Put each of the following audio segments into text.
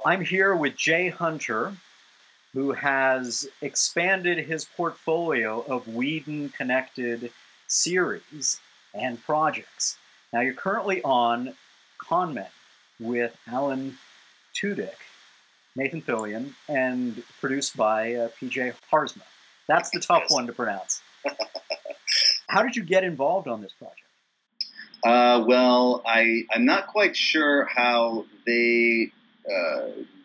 I'm here with Jay Hunter, who has expanded his portfolio of Whedon-connected series and projects. Now, you're currently on Con Men with Alan Tudyk, Nathan Fillion, and produced by PJ Harsma. That's the tough one to pronounce. How did you get involved on this project? Well, I'm not quite sure how they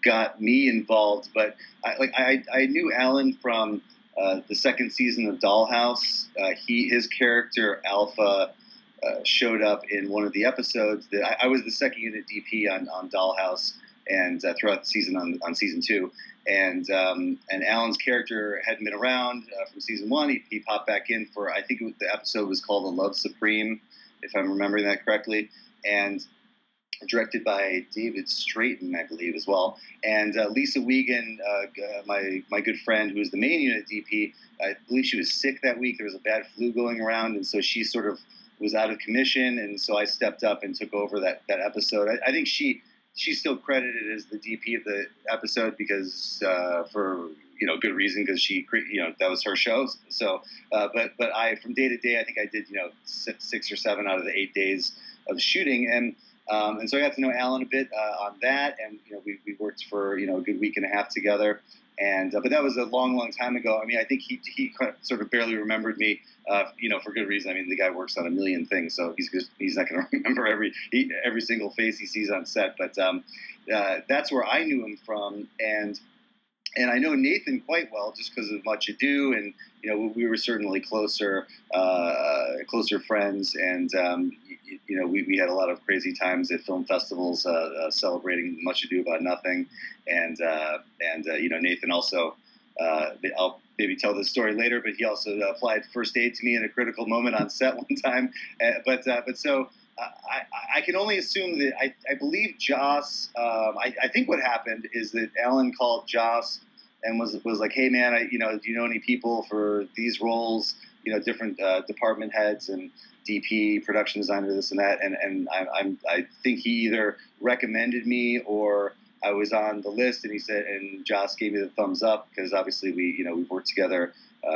got me involved, but I knew Alan from the second season of Dollhouse. His character Alpha showed up in one of the episodes. That I was the second unit DP on Dollhouse, and throughout the season on season 2. And Alan's character hadn't been around from season 1. He popped back in for, I think the episode was called "A Love Supreme," if I'm remembering that correctly, and directed by David Straighten, I believe, as well. And Lisa Wiegand, my good friend, who was the main unit DP, I believe she was sick that week. There was a bad flu going around, and so she sort of was out of commission, and so I stepped up and took over that episode. I think she's still credited as the DP of the episode because for good reason, because she that was her show. So but I, from day to day, I think I did 6 or 7 out of the 8 days of shooting, and so I got to know Alan a bit on that, and we worked for a good week and a half together. And but that was a long time ago. I mean, I think he sort of barely remembered me, for good reason. I mean, the guy works on a million things, so he's not going to remember every single face he sees on set. But that's where I knew him from, and I know Nathan quite well just because of Much Ado, and we were certainly closer friends, and we had a lot of crazy times at film festivals celebrating Much Ado About Nothing, and Nathan also, I'll maybe tell this story later, but he also applied first aid to me in a critical moment on set one time, but so. I can only assume that I believe Joss. I think what happened is that Alan called Joss and was like, "Hey man, do you know any people for these roles? Different department heads and DP, production designer, this and that." And I think he either recommended me or I was on the list, and he said, and Joss gave me the thumbs up because obviously we've worked together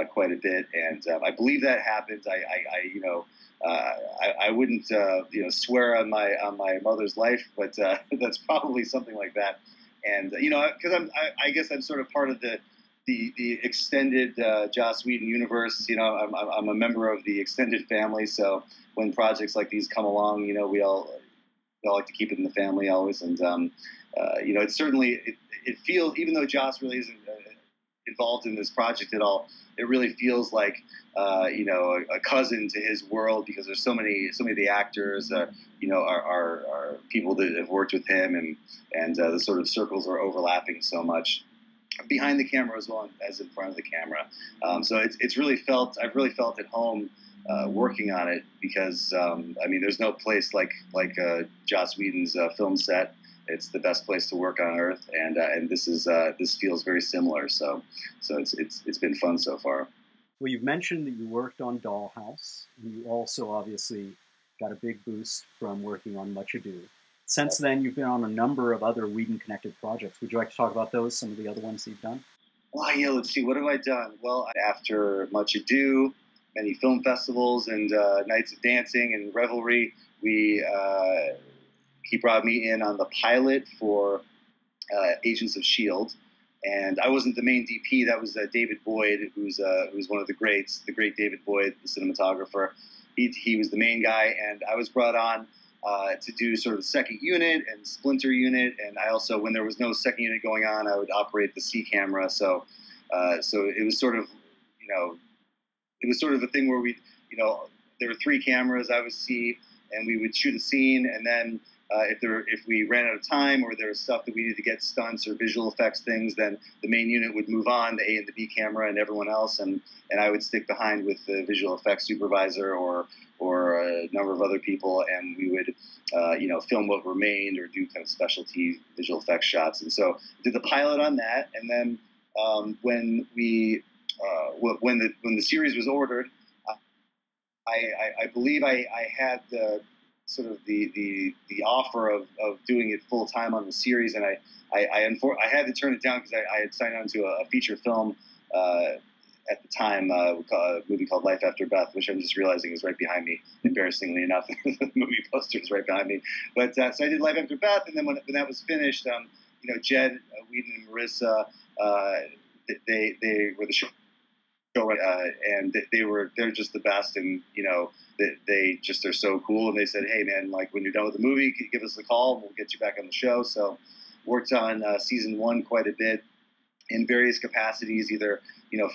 quite a bit, and I believe that happened. I wouldn't swear on my mother's life, but that's probably something like that. And because I guess I'm sort of part of the extended Joss Whedon universe. I'm a member of the extended family. So when projects like these come along, we all like to keep it in the family always. And it's certainly it feels, even though Joss really isn't involved in this project at all, it really feels like a cousin to his world, because there's so many of the actors are people that have worked with him, and the sort of circles are overlapping so much behind the camera as well as in front of the camera. So I've really felt at home working on it, because there's no place like Joss Whedon's film set. It's the best place to work on earth, and this feels very similar. So it's been fun so far. Well, you've mentioned that you worked on Dollhouse, and you also obviously got a big boost from working on Much Ado. Since then, you've been on a number of other Whedon-connected projects. Would you like to talk about those, some of the other ones that you've done? Well, yeah, let's see. What have I done? Well, after Much Ado, many film festivals and nights of dancing and revelry, he brought me in on the pilot for Agents of S.H.I.E.L.D., and I wasn't the main DP. That was David Boyd, who's one of the greats, the great David Boyd, the cinematographer. He was the main guy, and I was brought on to do sort of the second unit and splinter unit, and I also, when there was no second unit going on, I would operate the C camera. So it was sort of, it was sort of a thing where there were 3 cameras. I would see, and we would shoot a scene, and then if we ran out of time or there was stuff that we needed to get stunts or visual effects things, then the main unit would move on, the A and the B camera and everyone else, and I would stick behind with the visual effects supervisor or a number of other people, and we would film what remained or do kind of specialty visual effects shots. And so did the pilot on that, and then when the series was ordered, I believe I had the sort of the offer of doing it full time on the series, and I had to turn it down because I had signed on to a feature film at the time, a movie called Life After Beth, which I'm just realizing is right behind me, embarrassingly enough. The movie poster is right behind me. But so I did Life After Beth, and then when that was finished, Jed, Whedon, and Marissa, they were the show, and they're just the best, and they just are so cool. And they said, hey man, like when you're done with the movie, give us a call, and we'll get you back on the show. So worked on season 1 quite a bit in various capacities, either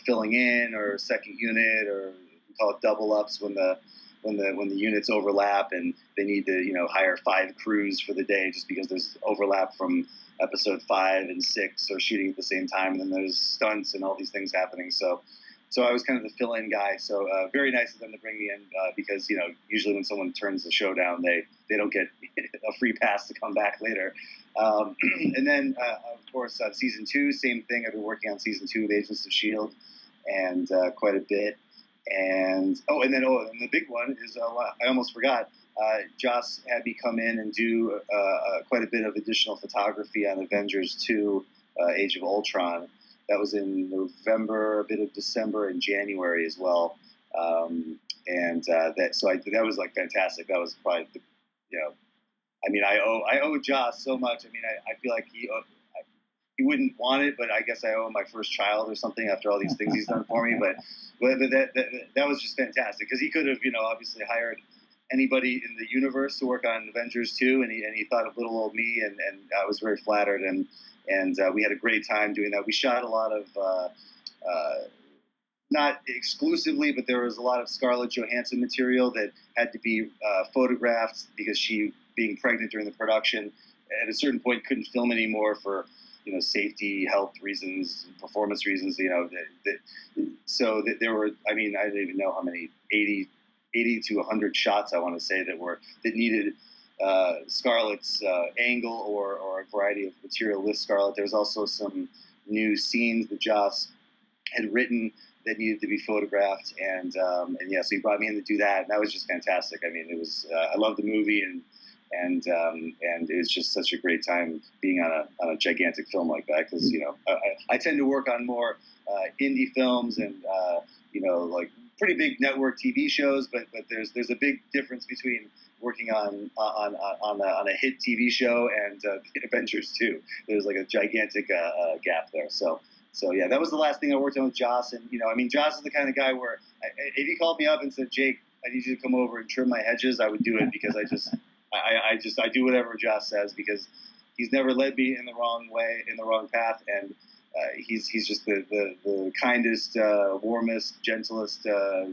filling in or second unit, or we call it double ups when the units overlap and they need to hire 5 crews for the day just because there's overlap from episode 5 and 6 or shooting at the same time, and then there's stunts and all these things happening. So I was kind of the fill-in guy. So very nice of them to bring me in because usually when someone turns the show down, they don't get a free pass to come back later. And then of course season 2, same thing. I've been working on season 2 of Agents of S.H.I.E.L.D. and quite a bit. And the big one is I almost forgot. Joss had me come in and do quite a bit of additional photography on Avengers 2, Age of Ultron. That was in November, a bit of December, and January as well. That was like fantastic. That was probably I owe Joss so much. I mean, I feel like he wouldn't want it, but I guess I owe him my first child or something after all these things he's done for me. But that was just fantastic because he could have obviously hired anybody in the universe to work on Avengers 2, and he thought of little old me, and I was very flattered, and we had a great time doing that. We shot a lot of not exclusively, but there was a lot of Scarlett Johansson material that had to be photographed because she, being pregnant during the production, at a certain point couldn't film anymore for safety, health reasons, performance reasons. So there were, I don't even know how many, 80 to 100 shots I want to say that needed Scarlett's angle or a variety of material with Scarlett. There was also some new scenes that Joss had written that needed to be photographed, and so he brought me in to do that, and that was just fantastic. I mean, it was I love the movie, and it was just such a great time being on a gigantic film like that, because I tend to work on more indie films and like pretty big network TV shows, but there's a big difference between working on a hit TV show and Avengers 2. There's like a gigantic gap there. So yeah, that was the last thing I worked on with Joss, and Joss is the kind of guy where if he called me up and said, Jake, I need you to come over and trim my hedges, I would do it, because I do whatever Joss says, because he's never led me in the wrong way, in the wrong path, and he's just the kindest, warmest, gentlest,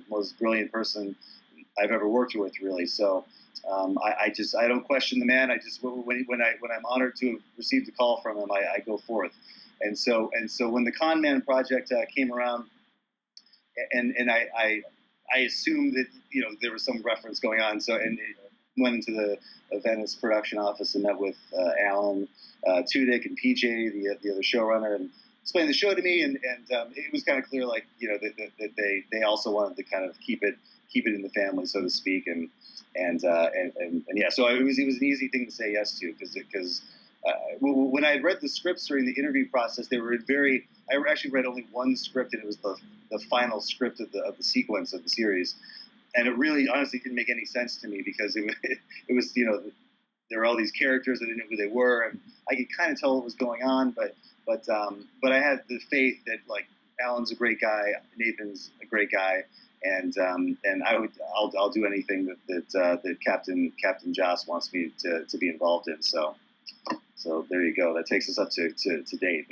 most brilliant person I've ever worked with, really. So I don't question the man. When I'm honored to have received a call from him, I go forth. And so when the Con Man project came around, and I assumed that there was some reference going on. So and went into the Venice production office and met with Alan Tudyk and PJ, the other showrunner, and explained the show to me. And it was kind of clear, like that they also wanted to kind of keep it in the family, so to speak. And yeah, so it was an easy thing to say yes to, because when I read the scripts during the interview process, they were I actually read only one script, and it was the final script of the sequence of the series, and it really honestly didn't make any sense to me, because it was there were all these characters, I didn't know who they were, and I could kind of tell what was going on, but I had the faith that, like, Alan's a great guy, Nathan's a great guy, and I'll do anything that Captain Joss wants me to be involved in. So there you go. That takes us up to date.